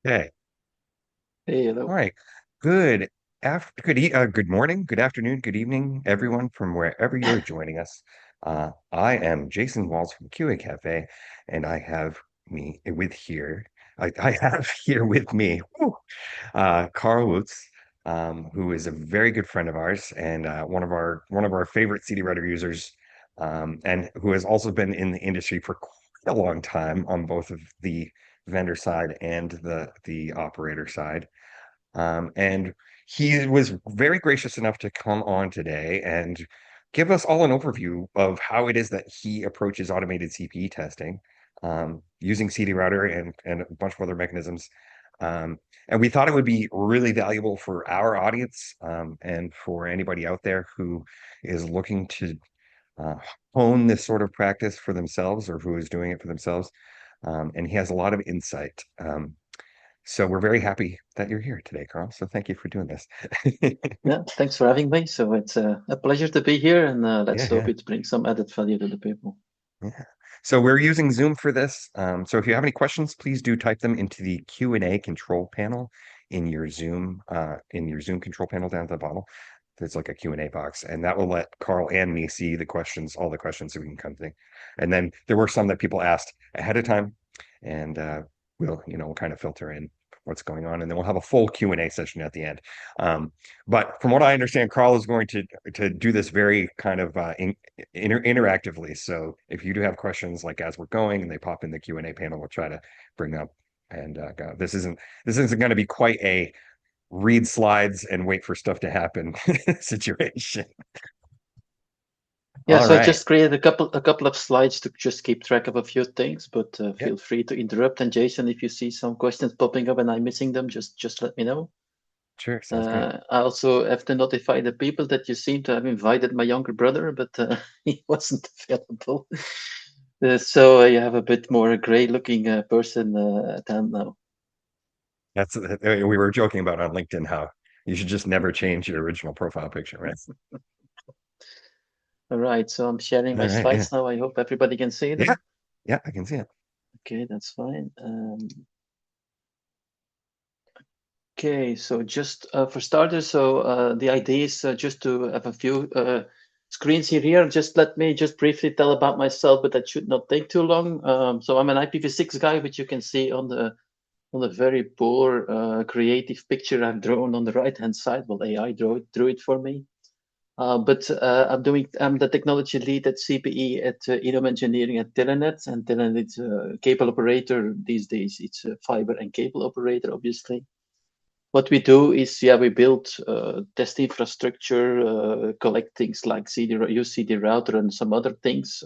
Okay. Hey, All hello. right. Good morning, good afternoon, good evening, everyone from wherever you're joining us. I am Jason Walls from QA Cafe, and I have here with me, Carl Wuyts, who is a very good friend of ours and one of our favorite CD-Router users, and who has also been in the industry for quite a long time on both of the vendor side and the operator side. And he was very gracious enough to come on today and give us all an overview of how it is that he approaches automated CPE testing using CD-Router and a bunch of other mechanisms. And we thought it would be really valuable for our audience and for anybody out there who is looking to uh, hone this sort of practice for themselves or who is doing it for themselves. And he has a lot of insight. So we're very happy that you're here today, Carl. So thank you for doing this. Yeah, thanks for having me. So it's a pleasure to be here, and let's Yeah, hope yeah, it brings some added value to the people. yeah. So we're using Zoom for this. So if you have any questions, please do type them into the Q&A control panel in your Zoom control panel down at the bottom. There's like a Q&A box, and that will let Carl and me see the questions, all the questions that we can come to. And then there were some that people asked ahead of time, and we'll kind of filter in what's going on, and then we'll have a full Q&A session at the end. But from what I understand, Carl is going to do this very kind of interactively. So if you do have questions like as we're going and they pop in the Q&A panel, we'll try to bring up and go. This isn't going to be quite a read slides and wait for stuff to happen situation. Yeah, All so I right. just created a couple of slides to just keep track of a few things, but Yeah, feel free to interrupt. And Jason, if you see some questions popping up and I'm missing them, just let me know. sure. Sounds great. I also have to notify the people that you seem to have invited my younger brother, but he wasn't available. So you have a bit more gray-looking person at hand now. We were joking about on LinkedIn how you should just never change your original profile picture, right? All right, so I'm sharing All my right. Yeah. slides now. I hope everybody can see Yeah. them. Yeah. I can see it. Okay, that's fine. Okay, so just for starters, so the idea is just to have a few screens here. Just let me just briefly tell about myself, but that should not take too long. So I'm an IPv6 guy, which you can see on the very poor creative picture I've drawn on the right-hand side. Well, AI drew it for me. But I'm the technology lead at CPE at Innom Engineering at Telenet, and Telenet is a cable operator these days. It's a fiber and cable operator, obviously. What we do is, yeah, we build test infrastructure, collect things like use CDRouter and some other things,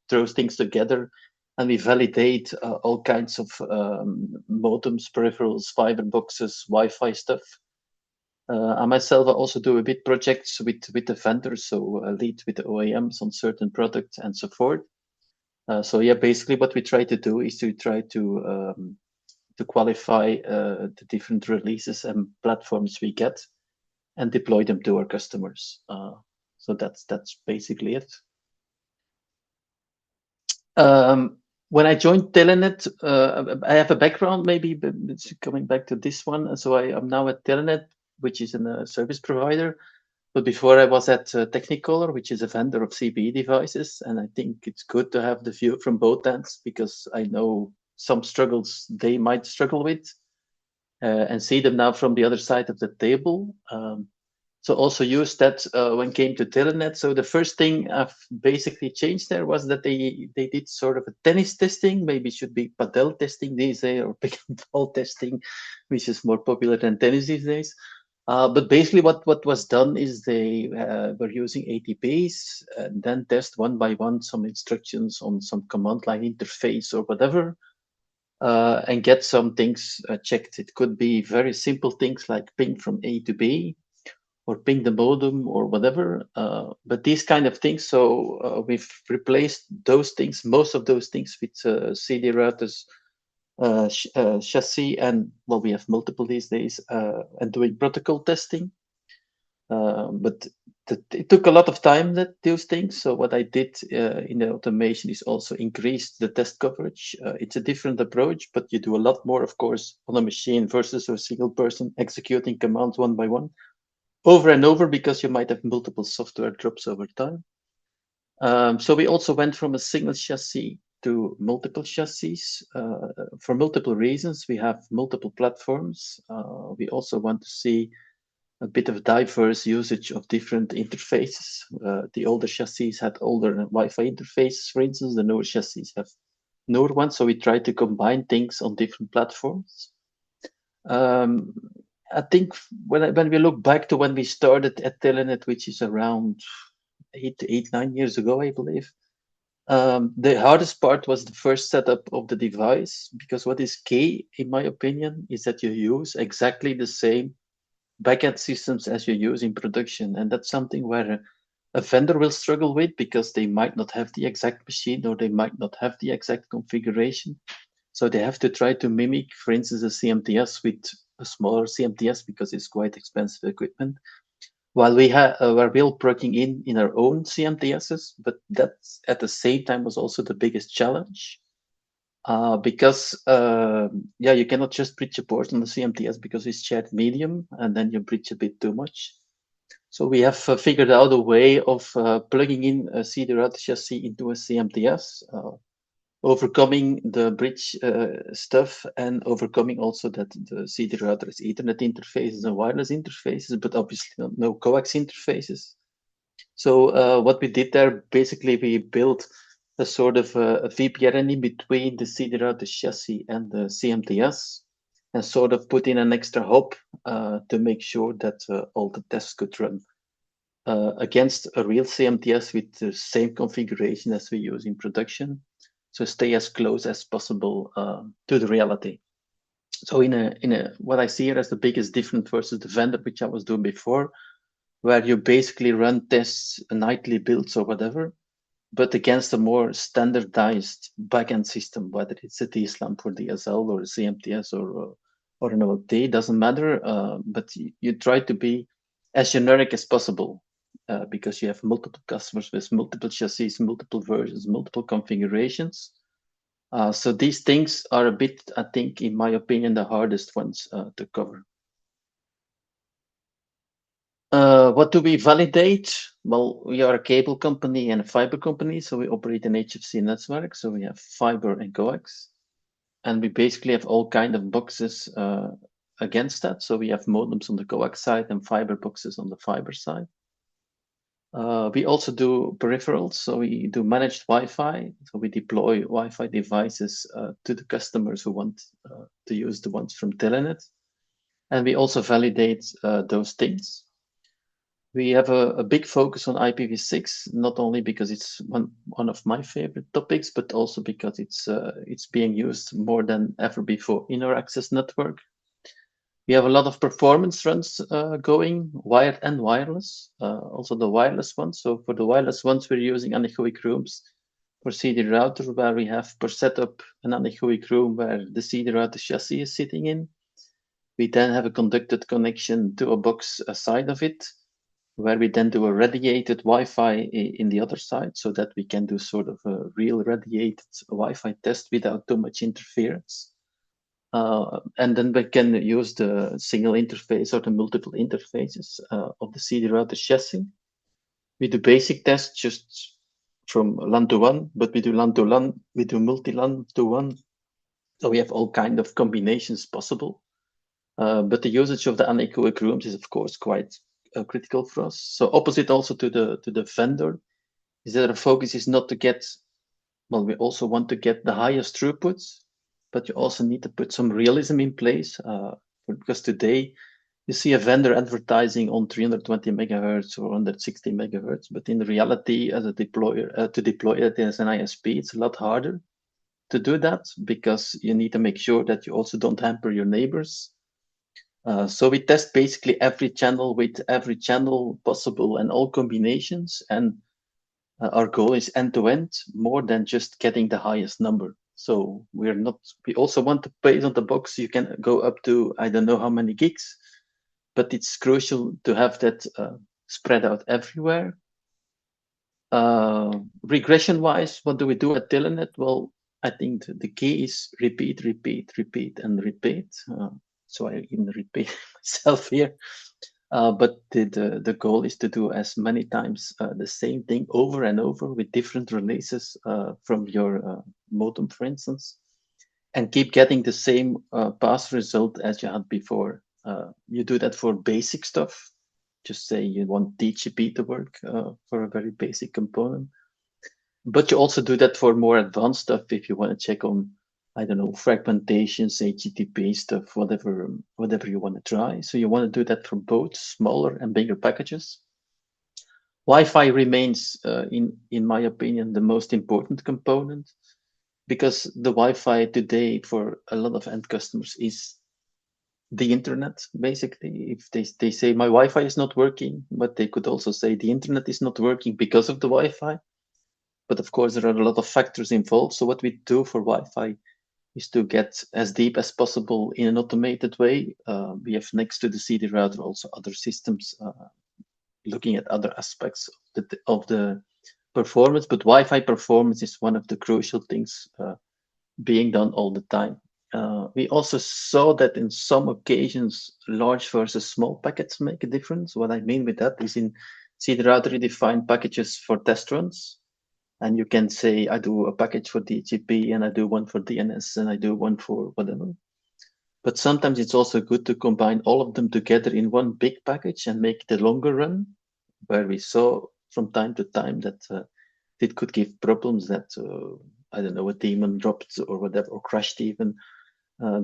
throw things together, and we validate all kinds of modems, peripherals, fiber boxes, Wi-Fi stuff. I myself also do a bit projects with the vendors, so lead with the OEMs on certain products and so forth. So yeah, basically what we try to do is to try to qualify the different releases and platforms we get and deploy them to our customers. So that's basically it. When I joined Telenet, I have a background maybe, but it's coming back to this one. So I am now at Telenet, which is a service provider. But before I was at Technicolor, which is a vendor of CPE devices, and I think it's good to have the view from both ends because I know some struggles they might struggle with, and see them now from the other side of the table. So also use that when came to Telenet. So the first thing I've basically changed there was that they did sort of a tennis testing, maybe it should be padel testing these days or pickleball testing, which is more popular than tennis these days. But basically, what was done is they were using ATPs and then test one by one some instructions on some command line interface or whatever, and get some things checked. It could be very simple things like ping from A to B or ping the modem or whatever. But these kind of things, so we've replaced those things, most of those things, with CD routers, chassis, and well, we have multiple these days, and doing protocol testing. But it took a lot of time that those things. So what I did in the automation is also increase the test coverage. It's a different approach, but you do a lot more, of course, on a machine versus a single person executing commands one by one, over and over, because you might have multiple software drops over time. So we also went from a single chassis to multiple chassis for multiple reasons. We have multiple platforms. We also want to see a bit of diverse usage of different interfaces. The older chassis had older Wi-Fi interfaces, for instance. The newer chassis have newer ones. So we try to combine things on different platforms. I think when we look back to when we started at Telenet, which is around 9 years ago, I believe, the hardest part was the first setup of the device, because what is key, in my opinion, is that you use exactly the same backend systems as you use in production. And that's something where a vendor will struggle with, because they might not have the exact machine, or they might not have the exact configuration. So they have to try to mimic, for instance, a CMTS with a smaller CMTS, because it's quite expensive equipment. While we're real plugging in our own CMTSs, but that's at the same time was also the biggest challenge. Because you cannot just bridge a port on the CMTS because it's shared medium, and then you bridge a bit too much. So we have figured out a way of plugging in a CDRouter chassis into a CMTS, overcoming the bridge stuff, and overcoming also that the CDRouter is Ethernet interfaces and wireless interfaces, but obviously no coax interfaces. So what we did there, basically we built a sort of a VPN in between the CDRouter chassis and the CMTS, and sort of put in an extra hop to make sure that all the tests could run against a real CMTS with the same configuration as we use in production. So stay as close as possible to the reality. So in a what I see here as the biggest difference versus the vendor, which I was doing before, where you basically run tests, nightly builds or whatever, but against a more standardized backend system, whether it's a DSLAM for DSL or a CMTS or an OLT, doesn't matter. But you try to be as generic as possible, because you have multiple customers with multiple chassis, multiple versions, multiple configurations. So these things are a bit, I think, in my opinion, the hardest ones to cover. What do we validate? Well, we are a cable company and a fiber company, so we operate an HFC network. So we have fiber and coax, and we basically have all kind of boxes against that. So we have modems on the coax side and fiber boxes on the fiber side. We also do peripherals, so we do managed Wi-Fi. So we deploy Wi-Fi devices to the customers who want to use the ones from Telenet, and we also validate those things. We have a big focus on IPv6, not only because it's one of my favorite topics, but also because it's being used more than ever before in our access network. We have a lot of performance runs going, wired and wireless, also the wireless ones. So for the wireless ones, we're using anechoic rooms for CDRouter, where we have per setup an anechoic room where the CDRouter chassis is sitting in. We then have a conducted connection to a box aside of it, where we then do a radiated Wi-Fi in the other side, so that we can do sort of a real radiated Wi-Fi test without too much interference. And then we can use the single interface or the multiple interfaces of the CDRouter chassis. We do basic tests just from LAN to WAN, but we do LAN to LAN, we do multi-LAN to WAN. So we have all kind of combinations possible. But the usage of the anechoic rooms is, of course, quite critical for us. So opposite also to the vendor is that our focus is not to get, well, we also want to get the highest throughputs, but you also need to put some realism in place, because today you see a vendor advertising on 320 megahertz or 160 megahertz, but in reality, as a deployer, to deploy it as an ISP, it's a lot harder to do that, because you need to make sure that you also don't hamper your neighbors. So we test basically every channel with every channel possible and all combinations. And our goal is end-to-end, more than just getting the highest number. So we also want to base on the box. You can go up to, I don't know how many gigs, but it's crucial to have that spread out everywhere. Regression-wise, what do we do at Telenet? Well, I think the key is repeat, repeat, repeat, and repeat. So I even repeat myself here. But the goal is to do as many times the same thing over and over with different releases from your modem, for instance, and keep getting the same pass result as you had before. You do that for basic stuff. Just say you want DHCP to work for a very basic component. But you also do that for more advanced stuff if you want to check on, I don't know, fragmentations, HTTP stuff, whatever you want to try. So you want to do that for both smaller and bigger packages. Wi-Fi remains, in my opinion, the most important component, because the Wi-Fi today for a lot of end customers is the internet, basically. If they say my Wi-Fi is not working, but they could also say the internet is not working because of the Wi-Fi. But of course, there are a lot of factors involved. So what we do for Wi-Fi is to get as deep as possible in an automated way. We have next to the CDRouter also other systems looking at other aspects of the performance, but Wi-Fi performance is one of the crucial things being done all the time. We also saw that in some occasions, large versus small packets make a difference. What I mean with that is in CDRouter, you define packages for test runs. And you can say, I do a package for DHCP and I do one for DNS and I do one for whatever. But sometimes it's also good to combine all of them together in one big package and make the longer run, where we saw from time to time that it could give problems that, I don't know, a daemon dropped or whatever, or crashed even,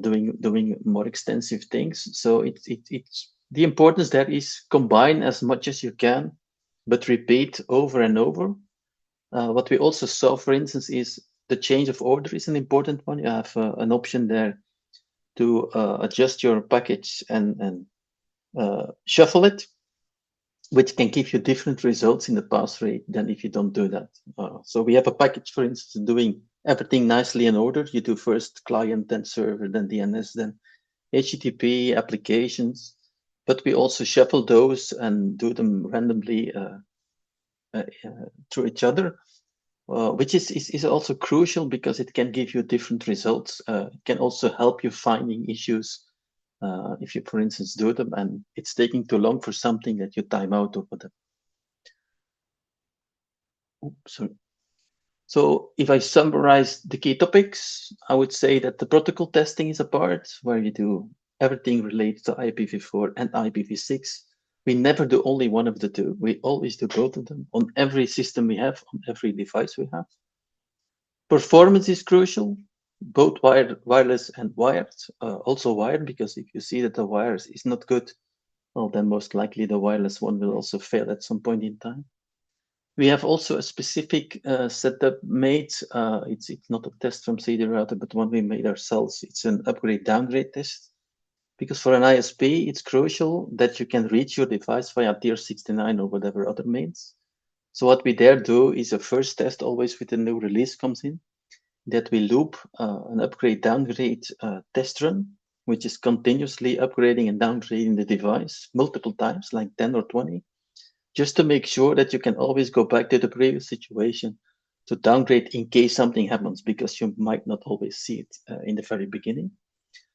doing more extensive things. So it's the importance there is combine as much as you can, but repeat over and over. What we also saw, for instance, is the change of order is an important one. You have an option there to adjust your package and shuffle it, which can give you different results in the pass rate than if you don't do that. So we have a package, for instance, doing everything nicely in order. You do first client, then server, then DNS, then HTTP applications. But we also shuffle those and do them randomly through each other, which is also crucial because it can give you different results. It can also help you finding issues if you, for instance, do them and it's taking too long for something that you time out or whatever. Oops, sorry. So if I summarize the key topics, I would say that the protocol testing is a part where you do everything related to IPv4 and IPv6. We never do only one of the two. We always do both of them on every system we have, on every device we have. Performance is crucial, both wired, wireless and wired. Also wired, because if you see that the wires is not good, well, then most likely the wireless one will also fail at some point in time. We have also a specific setup made. It's not a test from CDRouter, but one we made ourselves. It's an upgrade downgrade test. Because for an ISP, it's crucial that you can reach your device via tier 69 or whatever other means. So what we there do is a first test always with a new release comes in, that we loop an upgrade downgrade test run, which is continuously upgrading and downgrading the device multiple times, like 10 or 20, just to make sure that you can always go back to the previous situation to downgrade in case something happens, because you might not always see it in the very beginning.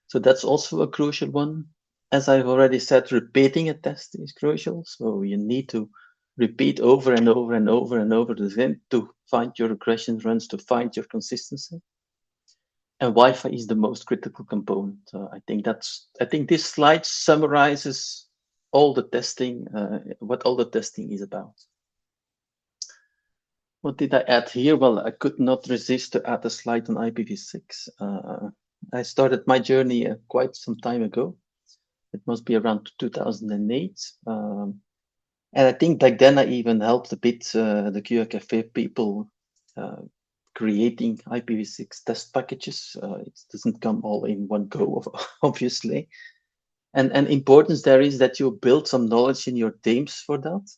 So that's also a crucial one. As I've already said, repeating a test is crucial. So you need to repeat over and over and over and over again to find your regression runs, to find your consistency. And Wi-Fi is the most critical component. I think this slide summarizes all the testing, what all the testing is about. What did I add here? Well, I could not resist to add a slide on IPv6. I started my journey quite some time ago. It must be around 2008. And I think back then I even helped a bit the QR Cafe people creating IPv6 test packages. It doesn't come all in one go, obviously. And importance there is that you build some knowledge in your teams for that.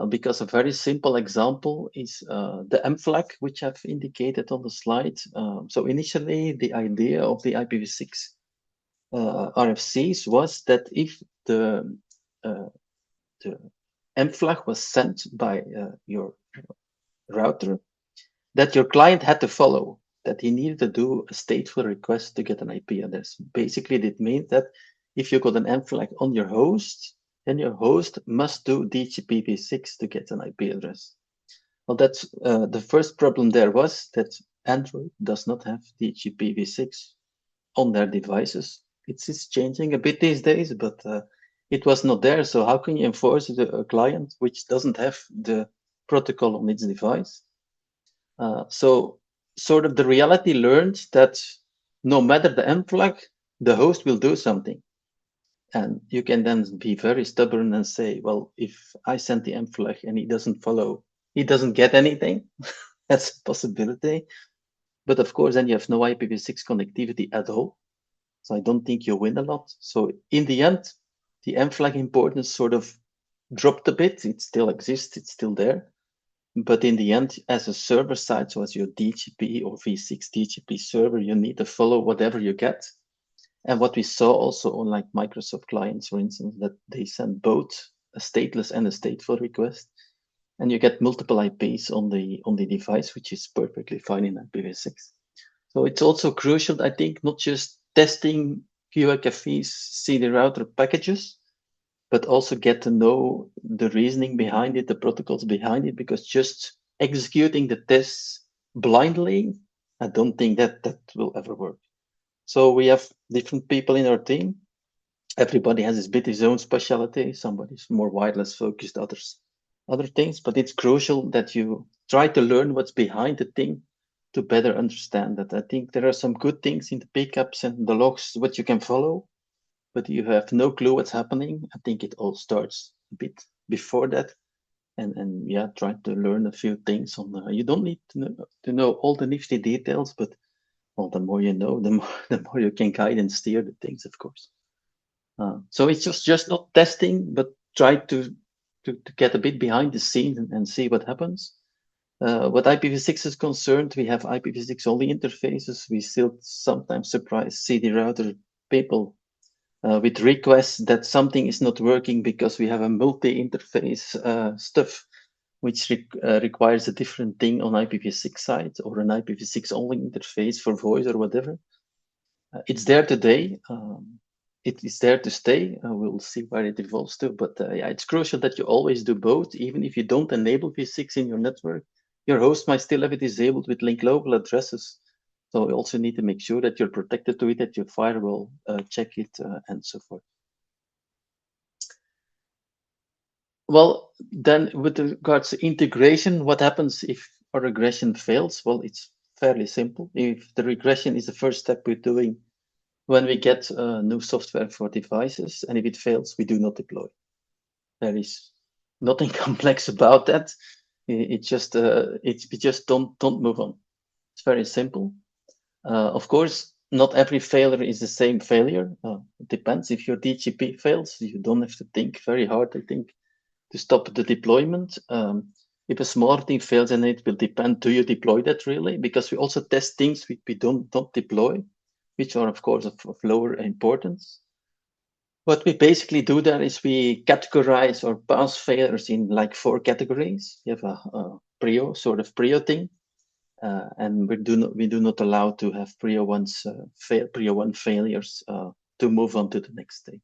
Because a very simple example is the M flag, which I've indicated on the slide. So initially, the idea of the IPv6 RFCs was that if the mFlag was sent by your router that your client had to follow, that he needed to do a stateful request to get an IP address. Basically, it means that if you got an mFlag on your host, then your host must do DHCP-v6 to get an IP address. Well, that's the first problem there was that Android does not have DHCP-v6 on their devices. It's changing a bit these days, but it was not there. So how can you enforce a client which doesn't have the protocol on its device? So sort of the reality learned that no matter the mFlag, the host will do something. And you can then be very stubborn and say, well, if I send the mFlag and he doesn't follow, he doesn't get anything. That's a possibility. But of course, then you have no IPv6 connectivity at all. So I don't think you win a lot. So in the end, the mFlag importance sort of dropped a bit. It still exists, it's still there. But in the end, as a server side, so as your DHCP or v6 DHCP server, you need to follow whatever you get. And what we saw also on like Microsoft clients, for instance, that they send both a stateless and a stateful request, and you get multiple IPs on the device, which is perfectly fine in IPv6. So it's also crucial, I think, not just testing QACFE's CDRouter packages, but also get to know the reasoning behind it, the protocols behind it, because just executing the tests blindly, I don't think that will ever work. So we have different people in our team. Everybody has his own specialty. Somebody's more wireless focused, others other things, but it's crucial that you try to learn what's behind the thing to better understand that. I think there are some good things in the pickups and the logs, what you can follow, but you have no clue what's happening. I think it all starts a bit before that. And yeah, try to learn a few things on. You don't need to know all the nifty details, but well, the more you know, the more you can guide and steer the things, of course. So it's just not testing, but try to get a bit behind the scenes and see what happens. What IPv6 is concerned, we have IPv6 only interfaces. We still sometimes surprise CDRouter people with requests that something is not working because we have a multi-interface stuff, which requires a different thing on IPv6 side or an IPv6 only interface for voice or whatever. It's there today. It is there to stay. We'll see where it evolves to, but yeah, it's crucial that you always do both. Even if you don't enable v6 in your network, your host might still have it disabled with link global addresses. So you also need to make sure that you're protected to it, that your firewall check it, and so forth. Well, then with regards to integration, what happens if a regression fails? Well, it's fairly simple. If the regression is the first step we're doing when we get new software for devices, and if it fails, we do not deploy. There is nothing complex about that. We just don't move on. It's very simple. Of course, not every failure is the same failure. It depends. If your DHCP fails, you don't have to think very hard, I think, to stop the deployment. If a smaller thing fails, then it will depend, do you deploy that really? Because we also test things we don't deploy, which are, of course, of lower importance. What we basically do there is we categorize our pass failures in like 4 categories. You have a prio, sort of prio thing. And we do not allow to have prio 1 failures to move on to the next stage.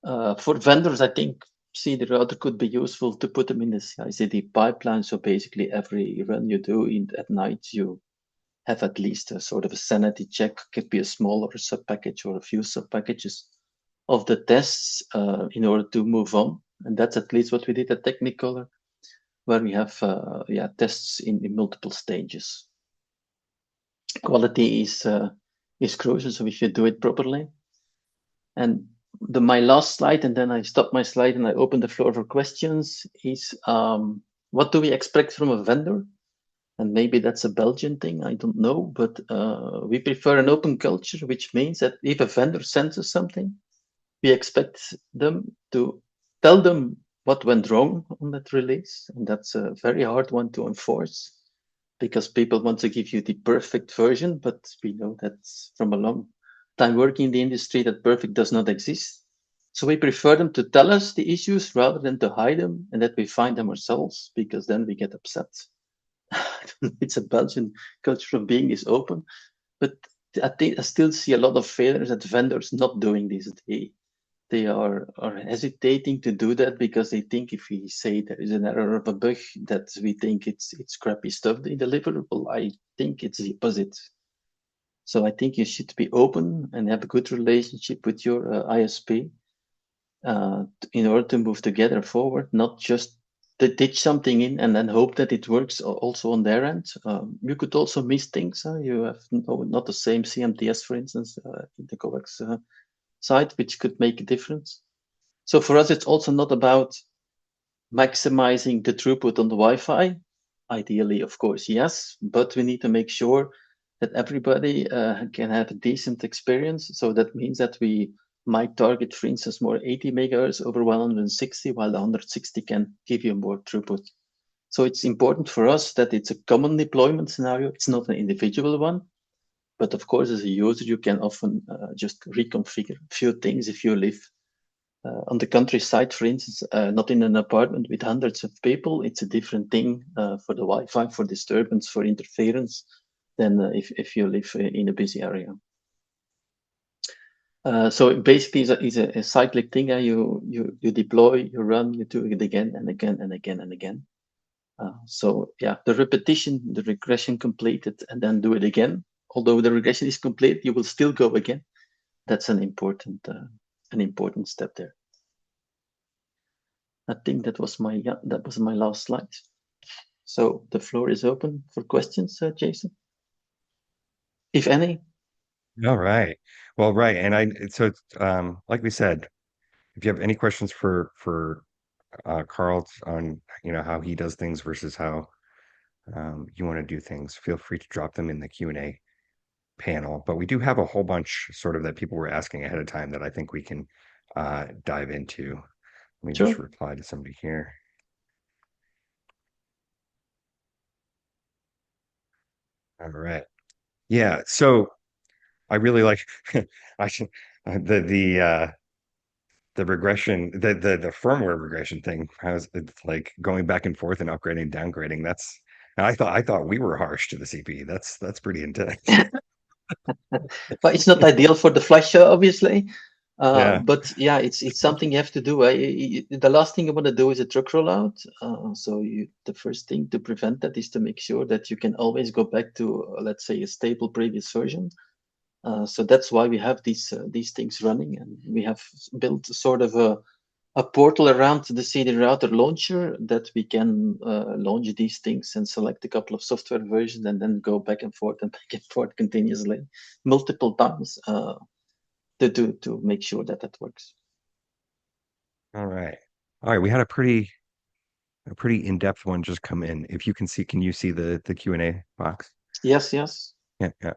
For vendors, I think CDRouter could be useful to put them in the CI/CD pipeline. So basically, every run you do at night, you have at least a sort of a sanity check. Could be a smaller sub package or a few sub packages of the tests in order to move on. And that's at least what we did at Technicolor, where we have tests in multiple stages. Quality is crucial, so we should do it properly. And my last slide, and then I stop my slide and I open the floor for questions, is what do we expect from a vendor? And maybe that's a Belgian thing, I don't know, but we prefer an open culture, which means that if a vendor sends us something, we expect them to tell them what went wrong on that release. And that's a very hard one to enforce because people want to give you the perfect version, but we know that from a long time working in the industry that perfect does not exist. So we prefer them to tell us the issues rather than to hide them and that we find them ourselves, because then we get upset. It's a Belgian culture of being is open, but I think I still see a lot of failures at vendors not doing this. They are hesitating to do that because they think if we say there is an error of a bug that we think it's crappy stuff they deliver. Well, I think it's the opposite. So I think you should be open and have a good relationship with your ISP in order to move together forward, not just to ditch something in and then hope that it works also on their end. You could also miss things. You have not the same CMTS, for instance, in the coax side, which could make a difference. So for us, it's also not about maximizing the throughput on the Wi-Fi. Ideally, of course, yes, but we need to make sure that everybody can have a decent experience. So that means that we might target, for instance, more 80 megahertz over 160, while the 160 can give you more throughput. So it's important for us that it's a common deployment scenario. It's not an individual one. But of course, as a user, you can often just reconfigure a few things if you live on the countryside, for instance, not in an apartment with hundreds of people. It's a different thing for the Wi-Fi, for disturbance, for interference, than if you live in a busy area. So basically, it's a cyclic thing. You deploy, you run, you do it again and again and again and again. So yeah, the repetition, the regression completed, and then do it again. Although the regression is complete, you will still go again. That's an important step there. I think that was my last slide. So the floor is open for questions, Jason, if any. All right. Well, right. And so like we said, if you have any questions for Carl on, how he does things versus how you want to do things, feel free to drop them in the Q&A panel. But we do have a whole bunch sort of that people were asking ahead of time that I think we can dive into. Let me just Sure. reply to somebody here. All right. Yeah. So I really like I should the regression, the firmware regression thing. It's like going back and forth and upgrading, downgrading. I thought we were harsh to the CPE. That's pretty intense. But it's not ideal for the flash, obviously. Yeah. But yeah, it's something you have to do. The last thing you want to do is a truck rollout. So the first thing to prevent that is to make sure that you can always go back to, let's say, a stable previous version. So that's why we have these things running, and we have built sort of a portal around the CDRouter launcher that we can launch these things and select a couple of software versions and then go back and forth and back and forth continuously multiple times to make sure that that works. All right. All right. We had a pretty in-depth one just come in. If you can see, can you see the Q&A box? Yes, yes. Yeah, yeah.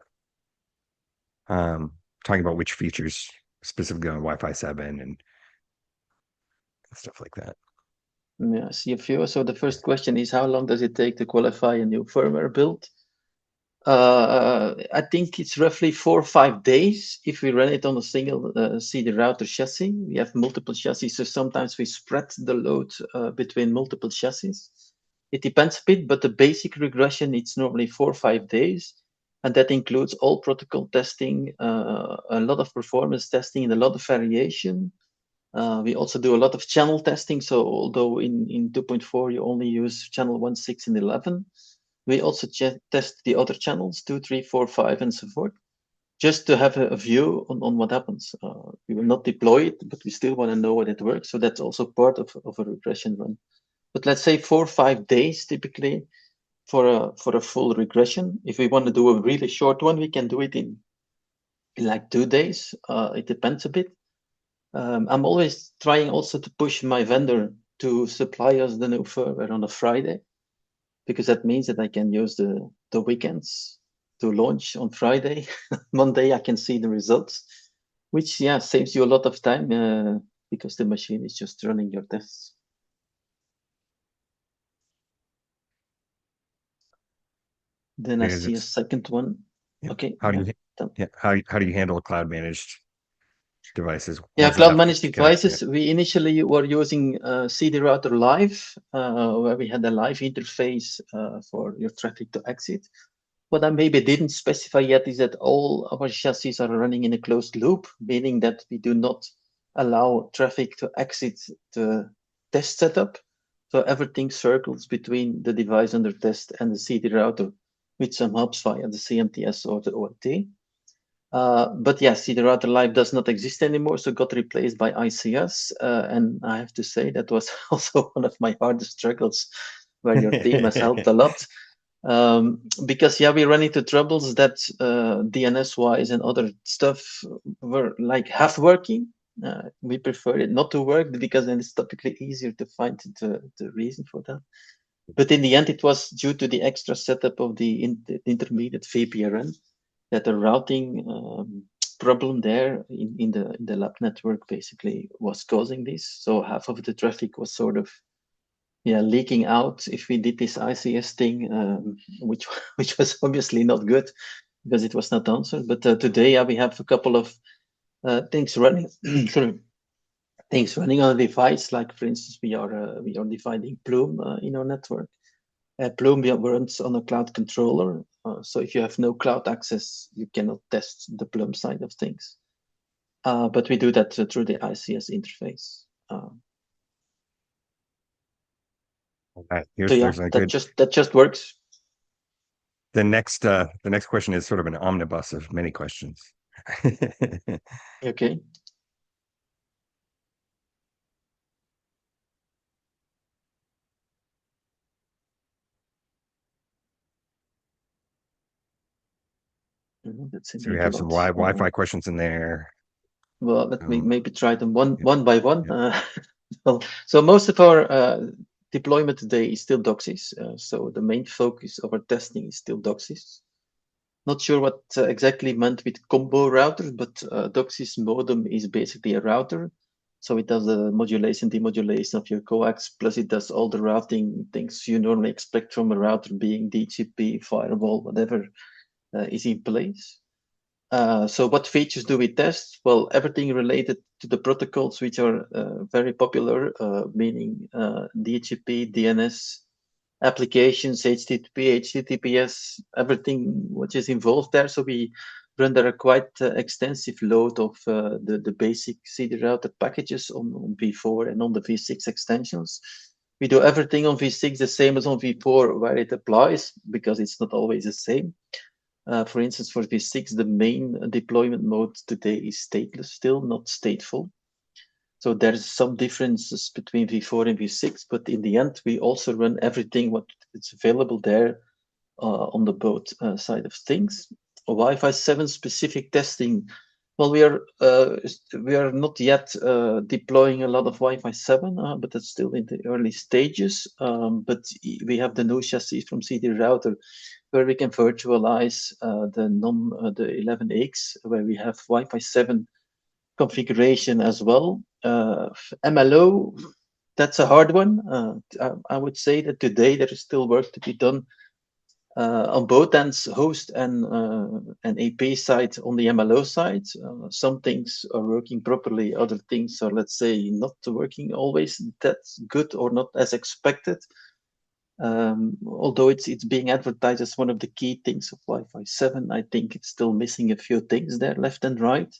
Talking about which features specifically on Wi-Fi 7 and stuff like that. Yeah, I see a few. So the first question is, how long does it take to qualify a new firmware build? I think it's roughly 4 or 5 days if we run it on a single CDRouter chassis. We have multiple chassis, so sometimes we spread the load between multiple chassis. It depends a bit, but the basic regression, it's normally 4 or 5 days. And that includes all protocol testing, a lot of performance testing, and a lot of variation. We also do a lot of channel testing. So although in 2.4 you only use channel 1, 6, and 11, we also test the other channels, 2, 3, 4, 5, and so forth, just to have a view on what happens. We will not deploy it, but we still want to know what it works. So that's also part of a regression run. But let's say 4 or 5 days typically for a full regression. If we want to do a really short one, we can do it in like 2 days. It depends a bit. I'm always trying also to push my vendor to supply us the new firmware on a Friday, because that means that I can use the weekends to launch on Friday. Monday I can see the results, which saves you a lot of time because the machine is just running your tests. Then I Because see a it's second one. yeah. Okay, How do yeah. you yeah, how do you handle a cloud managed devices, Yeah, ones that cloud have managed to connect. Yeah. devices. We initially were using CDRouter Live, where we had a live interface for your traffic to exit. What I maybe didn't specify yet is that all our chassis are running in a closed loop, meaning that we do not allow traffic to exit the test setup. So everything circles between the device under test and the CD router with some hubs via the CMTS or the OLT. But yeah, CDRouter Live does not exist anymore, so got replaced by ICS. And I have to say that was also one of my hardest struggles, where your team has helped a lot. Because yeah, we run into troubles that DNS wise and other stuff were like half working. We prefer it not to work because then it's typically easier to find the reason for that. But in the end, it was due to the extra setup of the intermediate VPRN that the routing problem there in the lab network basically was causing this. So half of the traffic was sort of leaking out if we did this ICS thing, which which was obviously not good because it was not answered. But today we have a couple of things running. Sorry, things running on a device. Like for instance, we are dividing Plume in our network. Plume runs on a cloud controller. So if you have no cloud access, you cannot test the Plume side of things. But we do that through the ICS interface. Here's So yeah, there's a that good. just works. The next question is sort of an omnibus of many questions. Okay. That's So we indeed a have some lot. Wi-Fi questions in there. Well, let me Um, maybe try them one yeah, one by one. yeah. Well, so most of our deployment today is still DOCSIS. So the main focus of our testing is still DOCSIS. Not sure what exactly meant with combo routers, but DOCSIS modem is basically a router. So it does the modulation, demodulation of your coax, plus it does all the routing things you normally expect from a router, being DHCP, firewall, whatever is in place. So what features do we test? Well, everything related to the protocols which are very popular, meaning DHCP, DNS, applications, HTTP, HTTPS, everything which is involved there. So we run there a quite extensive load of the basic CD router packages on V4 and on the V6 extensions. We do everything on V6 the same as on V4 where it applies, because it's not always the same. For instance, for V6, the main deployment mode today is stateless still, not stateful. So there's some differences between V4 and V6, but in the end, we also run everything what is available there on the both side of things. Wi-Fi 7 specific testing. Well, we are not yet deploying a lot of Wi-Fi 7, but that's still in the early stages. But we have the new chassis from CDRouter, where we can virtualize the 11X, where we have Wi-Fi 7 configuration as well. MLO, that's a hard one. I would say that today there is still work to be done on both ends, host and AP side. On the MLO side, some things are working properly, other things are, let's say, not working always that good or not as expected. Although it's being advertised as one of the key things of Wi-Fi 7, I think it's still missing a few things there, left and right.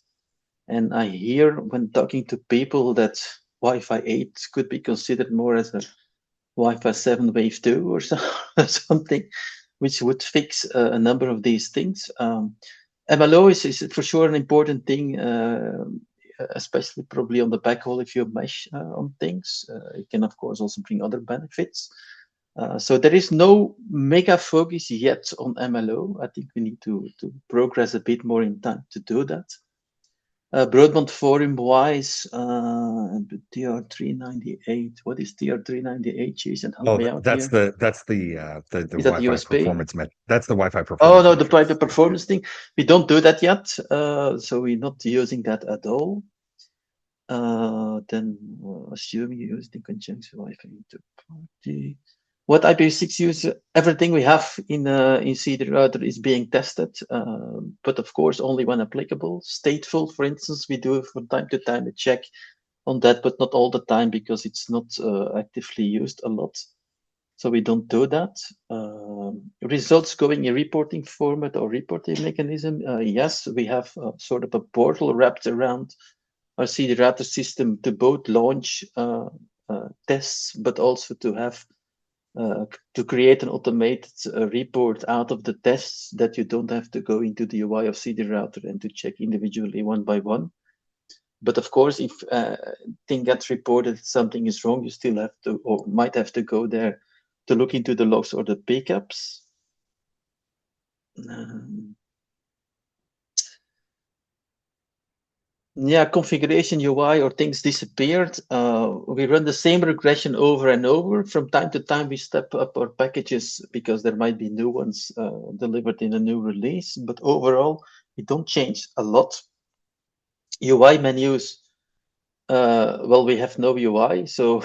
And I hear when talking to people that Wi-Fi 8 could be considered more as a Wi-Fi 7 Wave 2 or something, which would fix a number of these things. MLO is for sure an important thing, especially probably on the backhaul if you mesh on things. It can, of course, also bring other benefits. So there is no mega focus yet on MLO. I think we need to progress a bit more in time to do that. Broadband forum wise, TR398. What is TR398? Jason, help Oh, me out that's here. the Is that the Wi-Fi USP? performance That's the Wi-Fi Oh performance no, the metrics. private Yeah, yeah. performance thing. We don't do that yet, so we're not using that at all. Then assuming you use in conjunction Wi-Fi interparty. what IPv6 use, everything we have in CDRouter is being tested, but of course only when applicable. Stateful, for instance, we do from time to time a check on that, but not all the time because it's not actively used a lot. So we don't do that. Results going in reporting format or reporting mechanism. Yes, we have sort of a portal wrapped around our CDRouter system to both launch tests, but also to have to create an automated report out of the tests that you don't have to go into the UI of CDRouter and to check individually one by one. But of course, if thing gets reported, something is wrong, you still have to, or might have to go there to look into the logs or the pickups. Yeah, configuration UI or things disappeared. We run the same regression over and over. From time to time, we step up our packages because there might be new ones delivered in a new release. But overall, we don't change a lot. UI menus, well, we have no UI. So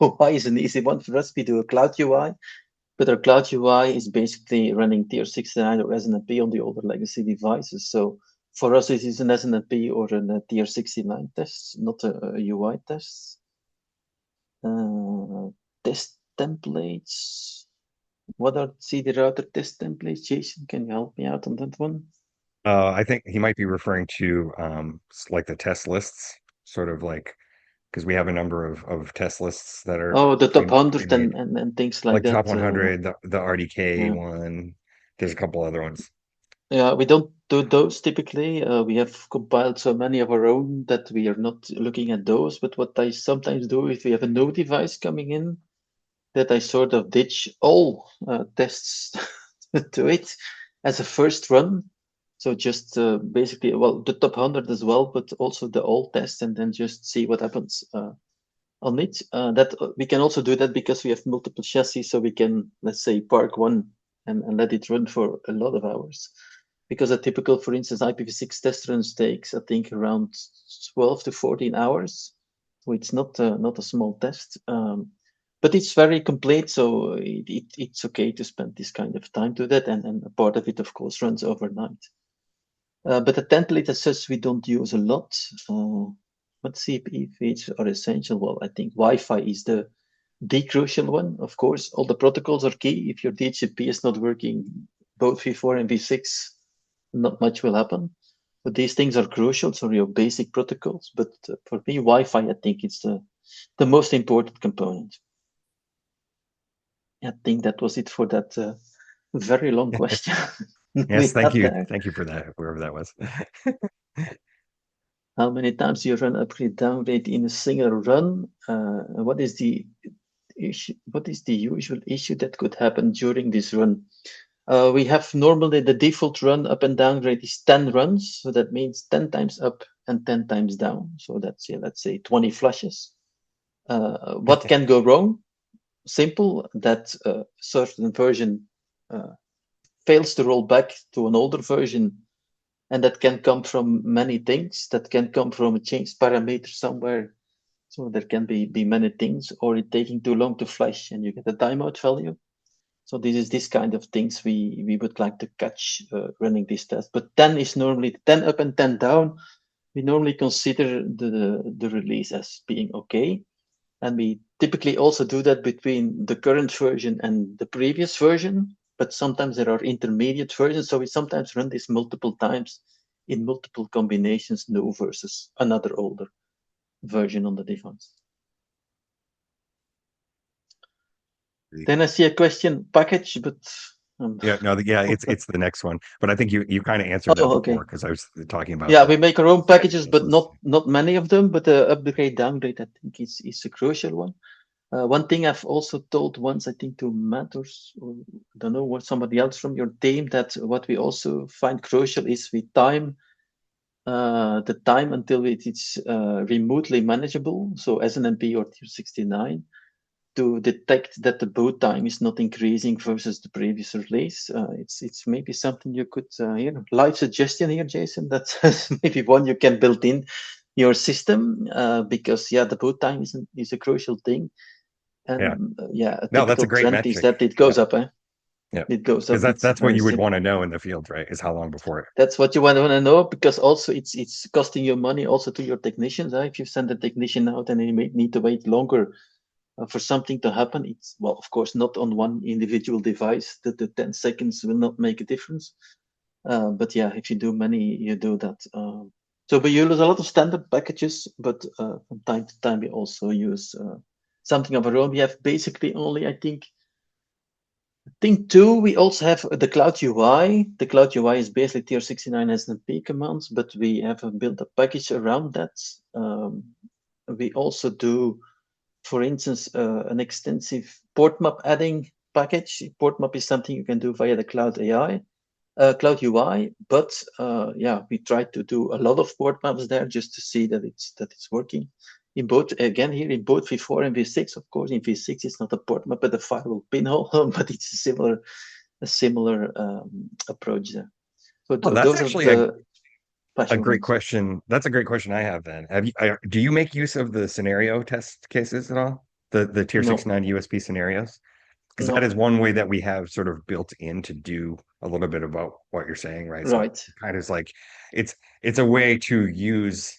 UI is an easy one for us. We do a cloud UI. But our cloud UI is basically running tier 69 or SNMP on the older legacy devices. So for us, it is an SNMP or a tier 69 test, not a UI test. Test templates. What are CDRouter test templates? Jason, can you help me out on that one? I think he might be referring to like the test lists, sort of like because we have a number of test lists that are Oh, the top 100 pre-made, and things like like the top that. 100, the RDK Yeah. one. There's a couple other ones. Yeah, we don't do those typically. We have compiled so many of our own that we are not looking at those. But what I sometimes do if we have a new device coming in, that I sort of ditch all tests to it as a first run. So just basically, well, the top 100 as well, but also the old tests, and then just see what happens on it. That we can also do that because we have multiple chassis, so we can, let's say, park one and let it run for a lot of hours. Because a typical, for instance, IPv6 test runs takes, I think, around 12 to 14 hours. So it's not a small test. But it's very complete, so it's okay to spend this kind of time to that, and a part of it, of course, runs overnight. But the template as such, we don't use a lot. What CPE features are essential? Well, I think Wi-Fi is the crucial one. Of course, all the protocols are key. If your DHCP is not working, both V4 and V6, not much will happen. But these things are crucial, so your basic protocols. But for me, Wi-Fi, I think it's the most important component. I think that was it for that very long question. Yes, thank you. There. Thank you for that, whoever that was. How many times you run upgrade downgrade in a single run? What is the issue? What is the usual issue that could happen during this run? We have normally the default run up and downgrade is 10 runs, so that means 10 times up and 10 times down. So that's, yeah, let's say 20 flushes. What can go wrong? Simple, that a certain version fails to roll back to an older version, and that can come from many things. That can come from a changed parameter somewhere. So there can be many things, or it taking too long to flash and you get a timeout value. So this is this kind of things we would like to catch running this test. But 10 is normally 10 up and 10 down. We normally consider the release as being okay. And we typically also do that between the current version and the previous version. But sometimes there are intermediate versions. So we sometimes run this multiple times in multiple combinations, new versus another older version on the device. Then I see a question package, but Yeah, no, it's the next one. But I think you kind of answered that okay. before because I was talking about Yeah, we make our own packages, but list. not many of them. But the upgrade downgrade, I think, is a crucial one. One thing I've also told once, I think, to Matt or I don't know what somebody else from your team, that what we also find crucial is we time the time until it's remotely manageable. So SNMP or tier 69 to detect that the boot time is not increasing versus the previous release. It's maybe something you could live suggestion here, Jason. That's maybe one you can build in your system because yeah, the boot time is a crucial thing. And yeah, a No, that's a typical great trend is metric. that it Yeah. goes up, eh? Yeah. It goes Because up. It's that's what very you would want simple. to know in the field, right? Is how long before it. That's what you want to know, because also it's costing you money also to your technicians. If you send a technician out and they may need to wait longer for something to happen, it's, well, of course, not on one individual device. That the 10 seconds will not make a difference. But yeah, if you do many, you do that. So we use a lot of standard packages, but from time to time we also use something of our own. We have basically only, I think two, we also have the Cloud UI. The Cloud UI is basically TR69 SNMP commands, but we have built a package around that. We also do, for instance, an extensive port map adding package. Port map is something you can do via the Cloud AI, Cloud UI, but yeah, we try to do a lot of port maps there just to see that it's working. In both, again, here in both V4 and V6, of course, in V6 it's not a port map but a firewall pinhole, but it's a similar approach there. So Oh, that's those are actually the a special great ones. question. That's a great question I have then. Do you make use of the scenario test cases at all? The tier No, 69 USP scenarios? Because that no, is one way that we have sort of built in to do a little bit about what you're saying, right? So right, kind of is like it's it's a way to use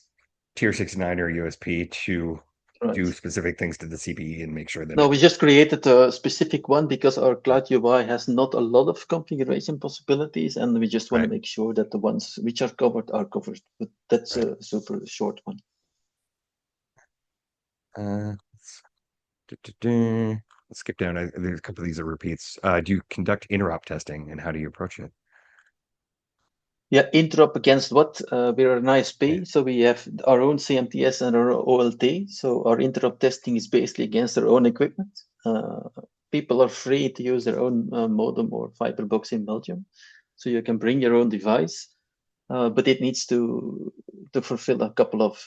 tier 69 or USP to right. do specific things to the CPE and make sure that No, it we just created a specific one because our Cloud UI has not a lot of configuration possibilities, and we just want to right, make sure that the ones which are covered are covered. But that's right. a super short one. Uh, let's, let's skip down. There's a couple of these are repeats. Do you conduct interop testing and how do you approach it? Yeah, interop against what? We're an Yeah. ISP, so we have our own CMTS and our OLT. So our interop testing is basically against our own equipment. People are free to use their own modem or fiber box in Belgium. So you can bring your own device. But it needs to fulfill a couple of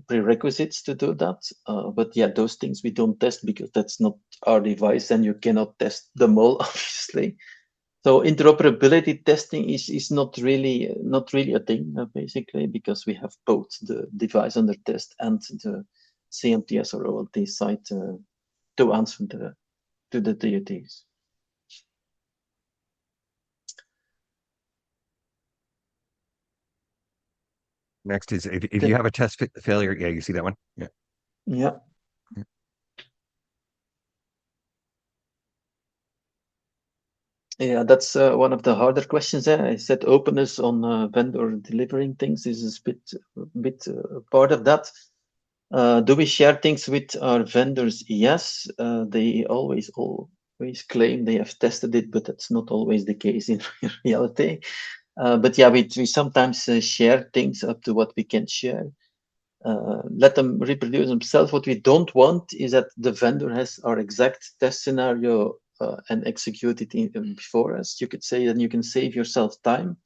prerequisites to do that. But yeah, those things we don't test because that's not our device, and you cannot test them all, obviously. So interoperability testing is not really a thing basically, because we have both the device under test and the CMTS or OLT side to answer to the DUTs. Next is if you Then have a failure, yeah, you see that one? Yeah. yeah. Yeah, that's one of the harder questions. I said openness on vendor delivering things is a bit part of that. Do we share things with our vendors? Yes, they always claim they have tested it, but that's not always the case in reality. But yeah, we sometimes share things up to what we can share. Let them reproduce themselves. What we don't want is that the vendor has our exact test scenario and execute it before us. You could say that you can save yourself time.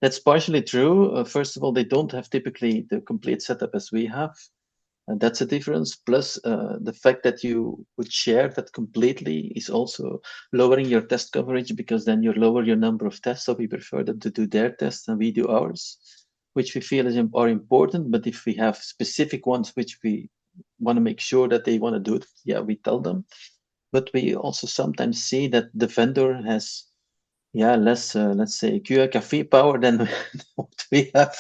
That's partially true. First of all, they don't have typically the complete setup as we have. And that's a difference. Plus, the fact that you would share that completely is also lowering your test coverage, because then you lower your number of tests. So we prefer them to do their tests and we do ours, which we feel are important. But if we have specific ones which we want to make sure that they want to do it, yeah, we tell them. But we also sometimes see that the vendor has, yeah, less, let's say, QA power than what we have.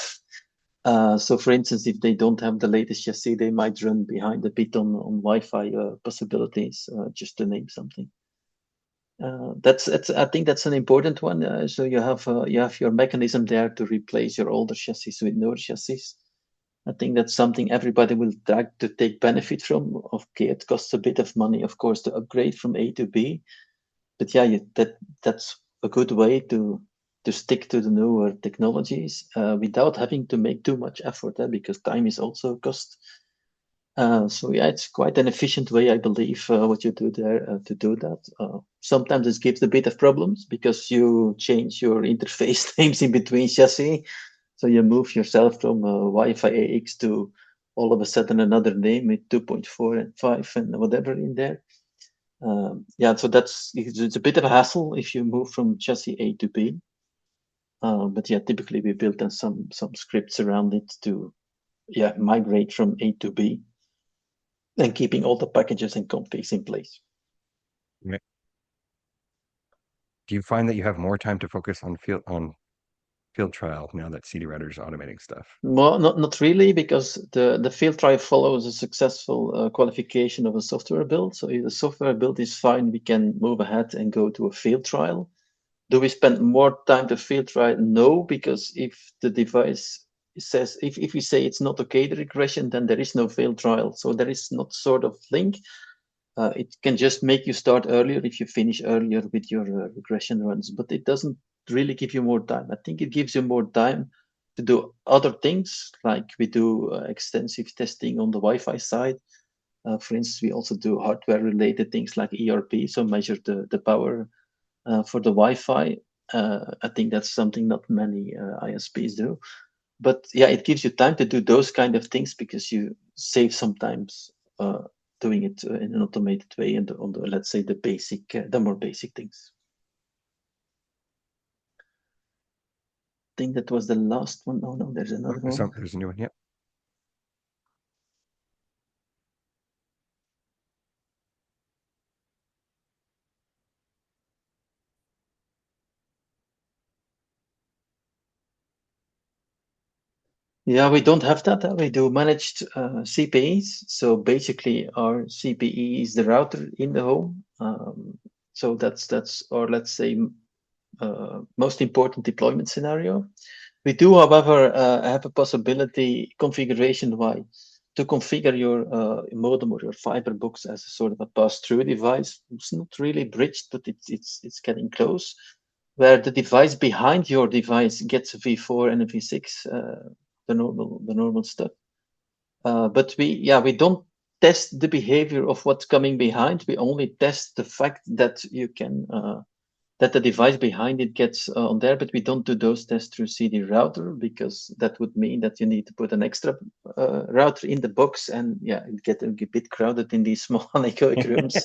So, for instance, if they don't have the latest chassis, they might run behind a bit on Wi-Fi possibilities, just to name something. That's I think that's an important one. So you have your mechanism there to replace your older chassis with newer chassis. I think that's something everybody will try to take benefit from. Okay, it costs a bit of money, of course, to upgrade from A to B, but yeah, that's a good way to stick to the newer technologies without having to make too much effort, because time is also a cost. So yeah, it's quite an efficient way, I believe, what you do there to do that. Sometimes it gives a bit of problems because you change your interface names in between chassis. So you move yourself from Wi-Fi AX to all of a sudden another name with 2.4 and 5 and whatever in there. Yeah, so it's a bit of a hassle if you move from chassis A to B. But yeah, typically we built some scripts around it to migrate from A to B. and keeping all the packages and configs in place. Yeah. Do you find that you have more time to focus on field trial now that CDRouter is automating stuff? Well, not really, because the field trial follows a successful qualification of a software build. So if the software build is fine, we can move ahead and go to a field trial. Do we spend more time to field trial? No, because if the device says, if we say it's not okay, the regression, then there is no field trial. So there is not sort of link. It can just make you start earlier if you finish earlier with your regression runs, but it doesn't really give you more time. I think it gives you more time to do other things, like we do extensive testing on the Wi-Fi side. For instance, we also do hardware-related things like ERP, so measure the power for the Wi-Fi. I think that's something not many ISPs do. But yeah, it gives you time to do those kind of things because you save sometimes doing it in an automated way and on the, let's say, the basic, the more basic things. I think that was the last one. Oh no, there's Oh, another one. there's a new one. Yep. Yeah, we don't have that. We do managed CPEs. So basically, our CPE is the router in the home. So that's or let's say most important deployment scenario. We do, however, have a possibility configuration-wise to configure your modem or your fiber box as a sort of a pass-through device. It's not really bridged, but it's getting close, where the device behind your device gets a V4 and a V6, the normal stuff. But we don't test the behavior of what's coming behind. We only test the fact that you can that the device behind it gets on there, but we don't do those tests through CDRouter because that would mean that you need to put an extra router in the box, and yeah, it gets a bit crowded in these small anechoic rooms.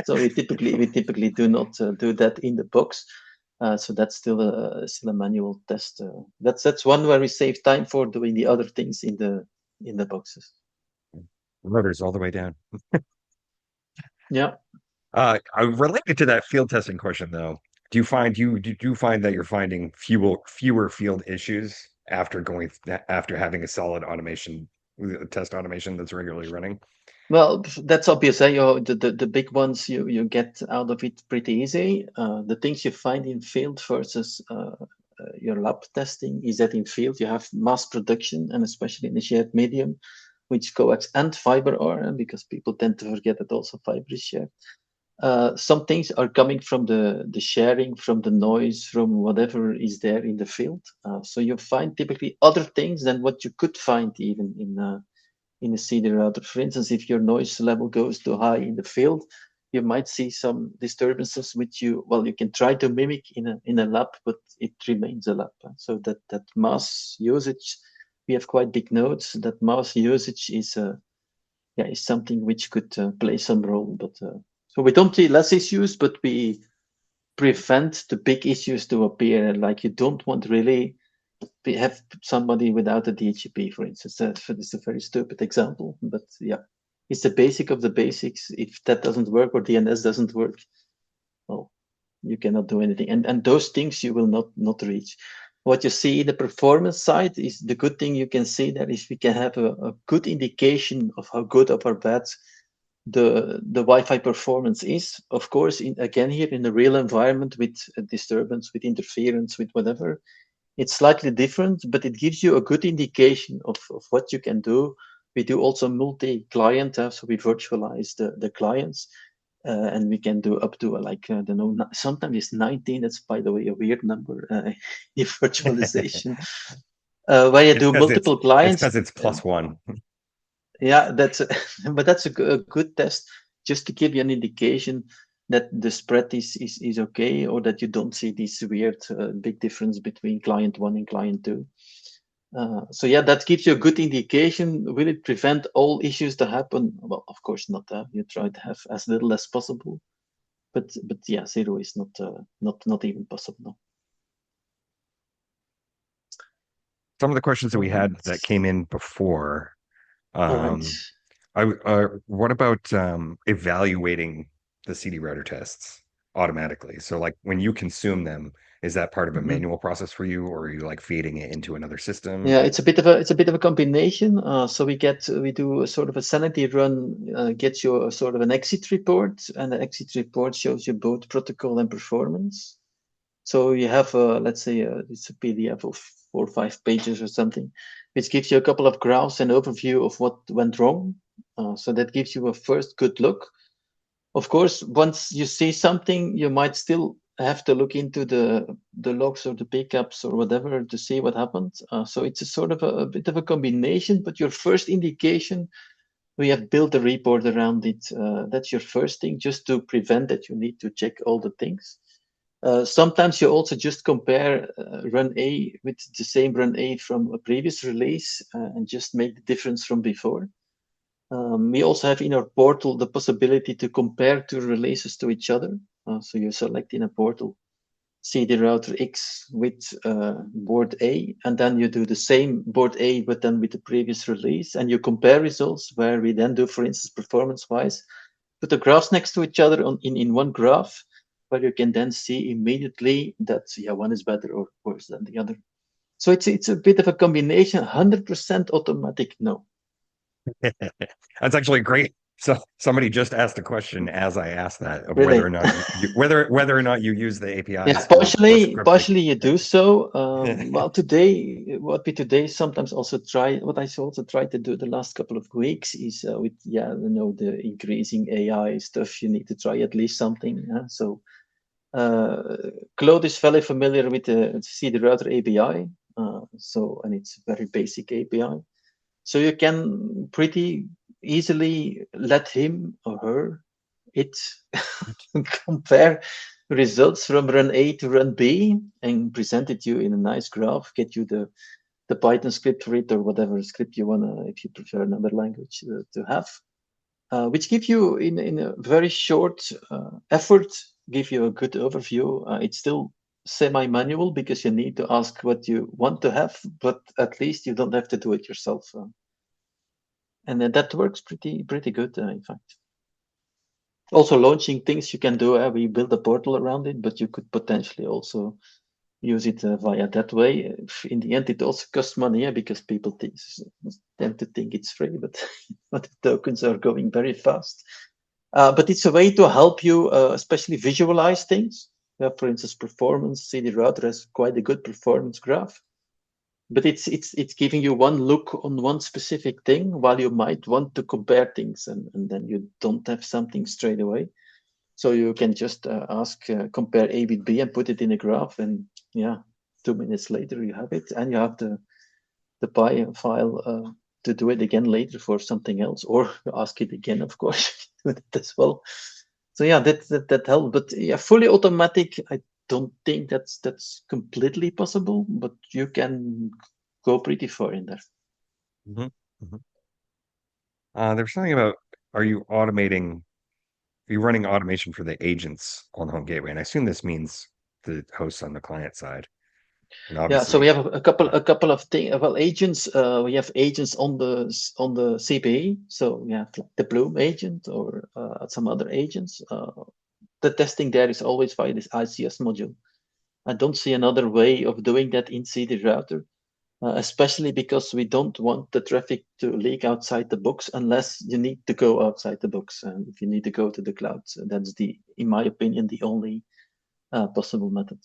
So we typically do not do that in the box. So that's still a manual test. That's one where we save time for doing the other things in the boxes. Rotors all the way down. Yeah. Related to that field testing question, though, do you find that you're finding fewer field issues after having a solid automation test automation that's regularly running? Well, that's obvious. The big ones you get out of it pretty easy. The things you find in field versus your lab testing is that in field you have mass production, and especially in the shared medium, which coax and fiber are, because people tend to forget that also fiber is shared. Some things are coming from the sharing, from the noise, from whatever is there in the field. So you find typically other things than what you could find even in a CDRouter. For instance, if your noise level goes too high in the field, you might see some disturbances which you can try to mimic in a lab, but it remains a lab. So that mass usage, we have quite big nodes. That mass usage is something which could play some role. But so we don't see less issues, but we prevent the big issues to appear. Like you don't want really we have somebody without a DHCP, for instance. That's a very stupid example, but yeah, it's the basic of the basics. If that doesn't work or DNS doesn't work, well, you cannot do anything. And those things you will not reach. What you see in the performance side is the good thing you can see there is we can have a good indication of how good or bad the Wi-Fi performance is. Of course, again here in the real environment with disturbance, with interference, with whatever, it's slightly different, but it gives you a good indication of what you can do. We do also multi-client, so we virtualize the clients, and we can do up to I don't know, sometimes it's 19. That's, by the way, a weird number in virtualization, where you It's do because multiple clients. it's plus one. Yeah, but that's a good test just to give you an indication that the spread is okay, or that you don't see this weird big difference between client one and client two. So yeah, that gives you a good indication. Will it prevent all issues to happen? Well, of course not. You try to have as little as possible, but yeah, zero is not even possible. Some of the questions that we had Right. that came in before, All right. um, What about evaluating the CD router tests automatically? So like when you consume them, is that part of a Mhm. manual process for you, or are you like feeding it into another system? Yeah, it's a bit of a combination. So we do a sort of a sanity run, gets you a sort of an exit report, and the exit report shows you both protocol and performance. So you have, let's say, it's a PDF of 4 or 5 pages or something, which gives you a couple of graphs and overview of what went wrong. So that gives you a first good look. Of course, once you see something, you might still have to look into the logs or the pickups or whatever to see what happened. So it's a sort of a bit of a combination, but your first indication, we have built a report around it. That's your first thing, just to prevent that you need to check all the things. Sometimes you also just compare run A with the same run A from a previous release and just make the difference from before. We also have in our portal the possibility to compare two releases to each other. So you select in a portal CDRouter X with board A, and then you do the same board A, but then with the previous release, and you compare results where we then do, for instance, performance-wise, put the graphs next to each other in one graph, where you can then see immediately that one is better or worse than the other. So it's a bit of a combination. 100% automatic, no, That's actually great. So somebody just asked a question as I asked that of whether or really. not whether or not you use the Yeah, APIs for scripting. partially you do so. Well, today, what we today sometimes also try, what I also try to do the last couple of weeks is with, the increasing AI stuff, you need to try at least something. So uh, Claude is very familiar with the CDRouter API. And it's a very basic API. So you can pretty easily let him or her, it compare results from run A to run B and present it to you in a nice graph, get you the Python script for it or whatever script you want to, if you prefer another language to have, which give you in a very short effort, give you a good overview. It's still semi-manual because you need to ask what you want to have, but at least you don't have to do it yourself. And that works pretty good, in fact. Also, launching things you can do. We build a portal around it, but you could potentially also use it via that way. In the end, it also costs money, because people tend to think it's free, but but the tokens are going very fast. But it's a way to help you, especially visualize things. For instance, performance. CDRouter has quite a good performance graph, but it's giving you one look on one specific thing, while you might want to compare things, and then you don't have something straight away. So you can just ask, compare A with B and put it in a graph, and 2 minutes later you have it, and you have the py file to do it again later for something else, or ask it again, of course, do it as well. So that helps. But fully automatic, I don't think that's completely possible, but you can go pretty far in there. Mhm, mhm. There's something about are you automating, are you running automation for the agents on the home gateway? And I assume this means the hosts on the client side. And Yeah, so we obviously, have a couple yeah. a couple of things. Well, agents. We have agents on the CPE. So we have like the Bloom agent or some other agents. The testing there is always via this ICS module. I don't see another way of doing that in CDRouter, especially because we don't want the traffic to leak outside the box unless you need to go outside the box. And if you need to go to the cloud, so that's in my opinion, the only possible method.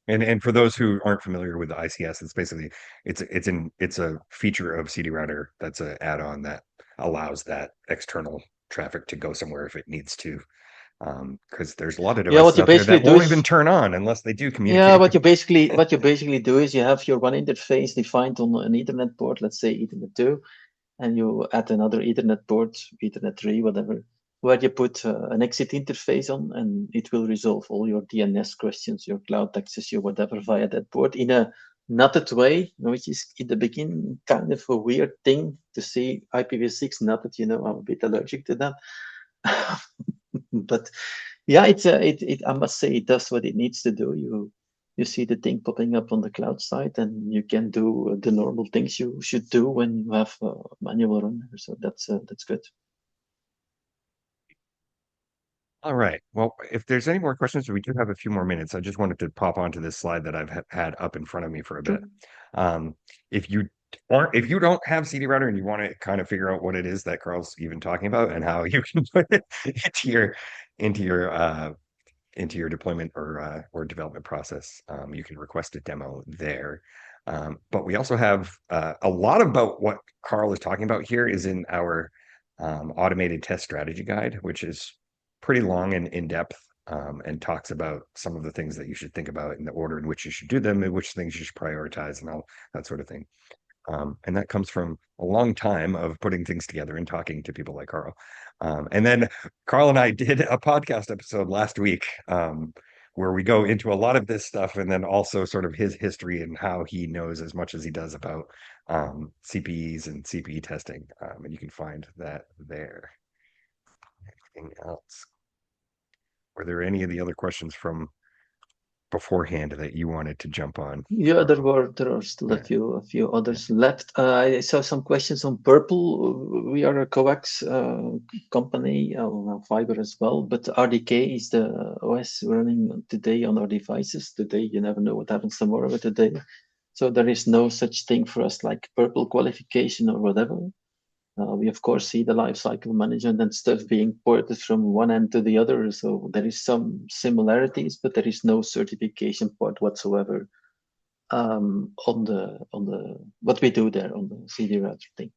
And for those who aren't familiar with the ICS, it's basically it's a feature of CDRouter that's an add-on that allows that external traffic to go somewhere if it needs to. Because there's a lot of Yeah, devices what you out there basically that do won't even is turn on unless they do Yeah, communicate. what you basically do is you have your one interface defined on an Ethernet port, let's say Ethernet 2, and you add another Ethernet port, Ethernet 3, whatever, where you put an exit interface on, and it will resolve all your DNS questions, your cloud access, your whatever via that port in a knotted way, which is in the beginning kind of a weird thing to see IPv6 knotted. I'm a bit allergic to that. But yeah, I must say it does what it needs to do. You see the thing popping up on the cloud side, and you can do the normal things you should do when you have a manual runner. So that's good. All right. Well, if there's any more questions, we do have a few more minutes. I just wanted to pop onto this slide that I've had up in front of me for a bit. Sure. Um, if you don't have CD router and you want to kind of figure out what it is that Carl's even talking about and how you can put it into your into your deployment or development process, you can request a demo there. But we also have a lot about what Carl is talking about here is in our automated test strategy guide, which is pretty long and in depth, and talks about some of the things that you should think about in the order in which you should do them and which things you should prioritize and all that sort of thing. And that comes from a long time of putting things together and talking to people like Carl. And then Carl and I did a podcast episode last week, where we go into a lot of this stuff and then also sort of his history and how he knows as much as he does about CPEs and CPE testing. And you can find that there. Anything else? Were there any of the other questions from beforehand that you wanted to jump on, Yeah, Carl? there are still Yeah. a few others left. I saw some questions on Purple. We are a coax company, fiber as well, but RDK is the OS running today on our devices. Today, you never know what happens tomorrow, but today, so there is no such thing for us like Purple qualification or whatever. We of course see the lifecycle management and stuff being ported from one end to the other. So there is some similarities, but there is no certification part whatsoever on the what we do there on the CDRouter thing.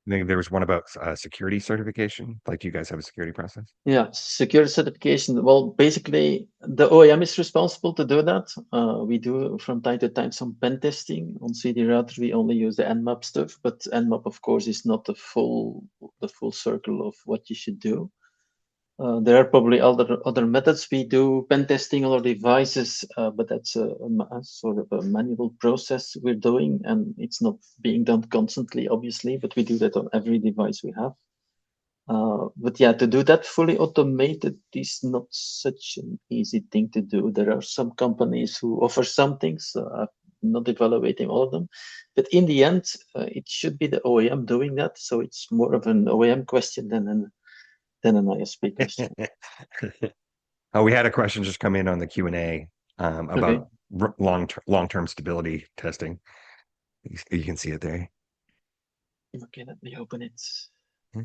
I think there was one about security certification. Like, do you guys have a security process? Yeah, security certification. Well, basically, the OEM is responsible to do that. We do from time to time some pen testing on CDRouter. We only use the Nmap stuff, but Nmap, of course, is not the full circle of what you should do. There are probably other methods. We do pen testing on our devices, but that's a sort of a manual process we're doing, and it's not being done constantly, obviously, but we do that on every device we have. But yeah, to do that fully automated is not such an easy thing to do. There are some companies who offer some things. I'm not evaluating all of them, but in the end, it should be the OEM doing that. So it's more of an OEM question than an ISP question. Oh, we had a question just come in on the Q&A Okay. about long-term stability testing. You can see it there. Okay, let me open it. Hmm.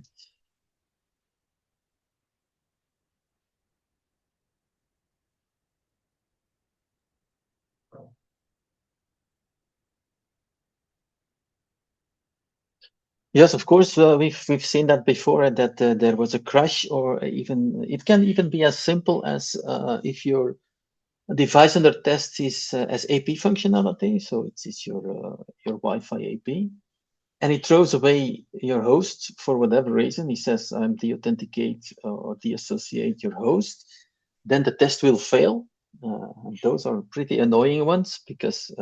Yes, of course, we've seen that before, that there was a crash, or even it can even be as simple as if your device under test is as AP functionality, so it's your Wi-Fi AP, and it throws away your host for whatever reason. He says, "I'm de-authenticate or de-associate your host," then the test will fail. Those are pretty annoying ones because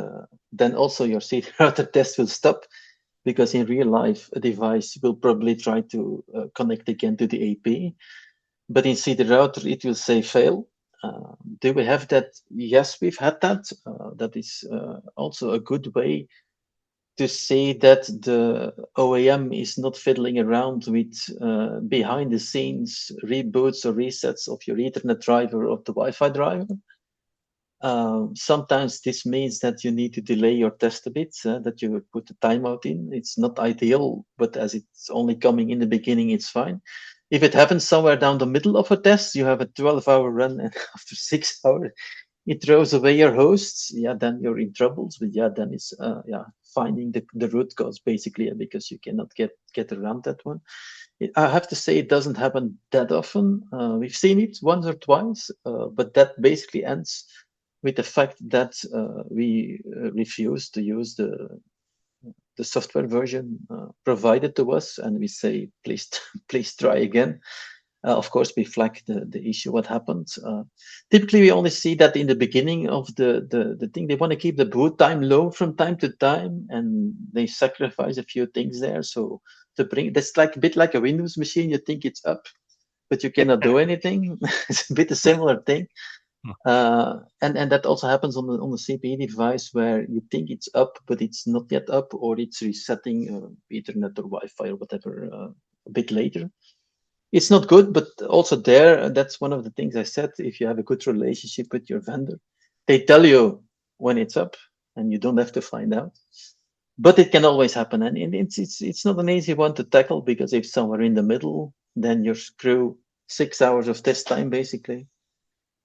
then also your CD router test will stop because in real life a device will probably try to connect again to the AP, but in CD router it will say fail. Do we have that? Yes, we've had that. That is also a good way to say that the OEM is not fiddling around with behind the scenes reboots or resets of your Ethernet driver or the Wi-Fi driver. Sometimes this means that you need to delay your test a bit, that you put the timeout in. It's not ideal, but as it's only coming in the beginning, it's fine. If it happens somewhere down the middle of a test, you have a 12-hour run, and after 6 hours, it throws away your hosts. Yeah, then you're in troubles. But yeah, then it's finding the root cause basically, because you cannot get around that one. I have to say it doesn't happen that often. We've seen it once or twice, but that basically ends with the fact that we refuse to use the software version provided to us, and we say, please, please try again. Of course, we flag the issue, what happened. Typically, we only see that in the beginning of the thing. They want to keep the boot time low from time to time, and they sacrifice a few things there. So to bring that's like a bit like a Windows machine. You think it's up, but you cannot do anything. It's a bit a similar thing. And that also happens on the CPE device where you think it's up, but it's not yet up, or it's resetting Ethernet or Wi-Fi or whatever a bit later. It's not good, but also there, that's one of the things I said. If you have a good relationship with your vendor, they tell you when it's up, and you don't have to find out. But it can always happen, and it's not an easy one to tackle because if somewhere in the middle, then you screw 6 hours of test time basically.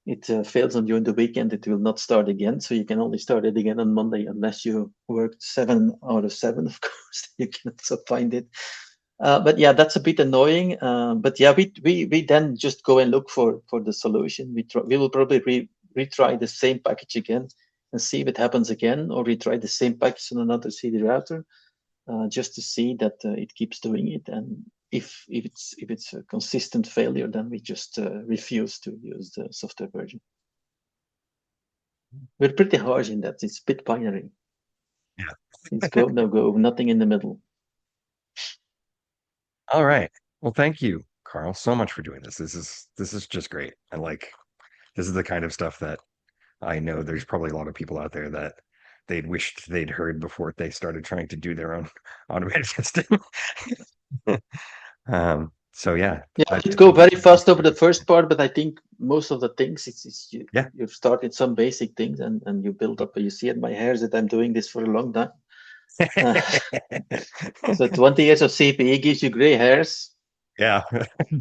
It fails on you in the weekend, it will not start again. So you can only start it again on Monday unless you worked 7 out of 7, of course. You can also find it. But yeah, that's a bit annoying. But yeah, we then just go and look for the solution. We will probably retry the same package again and see if it happens again, or retry the same package on another CD router just to see that it keeps doing it. And if it's a consistent failure, then we just refuse to use the software version. We're pretty harsh in that. It's a bit binary. Yeah. It's go, no go, nothing in the middle. All right. Well, thank you, Carl, so much for doing this. This is just great. And like this is the kind of stuff that I know there's probably a lot of people out there that they'd wished they'd heard before they started trying to do their own automated system. So yeah, Yeah, I it go think this very is fast over the great. first part, but I think most of the things it's Yeah. you've started some basic things and you build up. You see it in my hairs that I'm doing this for a long time. Uh, so 20 years of CPE gives you gray hairs. Yeah.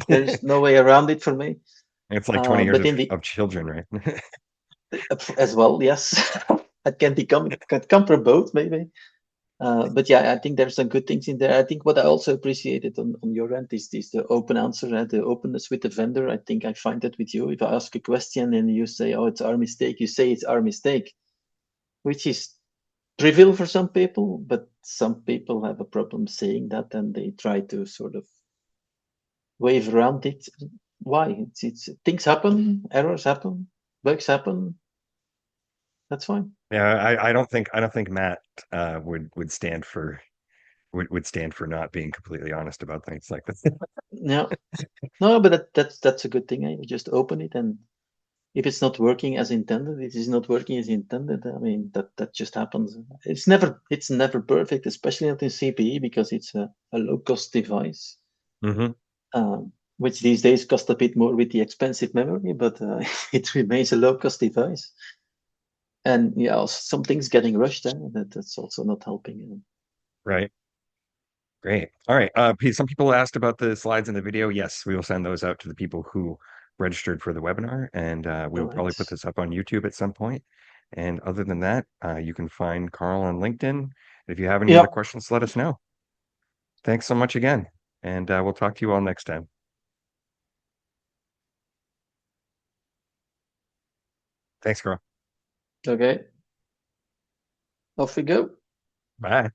There's no way around it for me. It's like 20 years But in the of children, right? as well, yes, it can come from both maybe. But yeah, I think there's some good things in there. I think what I also appreciated on your end is the open answer and the openness with the vendor. I think I find that with you. If I ask a question and you say, "Oh, it's our mistake," you say it's our mistake, which is trivial for some people, but some people have a problem saying that and they try to sort of wave around it. Why? It's things happen, errors happen, bugs happen. That's fine. Yeah, I don't think Matt would stand for would stand for not being completely honest about things like this. Yeah. No, but that's a good thing. Eh? You just open it, and if it's not working as intended, it is not working as intended. I mean, that just happens. It's never perfect, especially not in CPE because it's a low cost device, Hmm. which these days cost a bit more with the expensive memory, but it remains a low cost device. And yeah, some things getting rushed, that's also not helping. Right. Great. All right. Some people asked about the slides in the video. Yes, we will send those out to the people who registered for the webinar, and we All will right. probably put this up on YouTube at some point. And other than that, you can find Carl on LinkedIn. If you have any other Yeah. questions, let us know. Thanks so much again, and we'll talk to you all next time. Thanks, Carl. Okay. Off we go. Bye.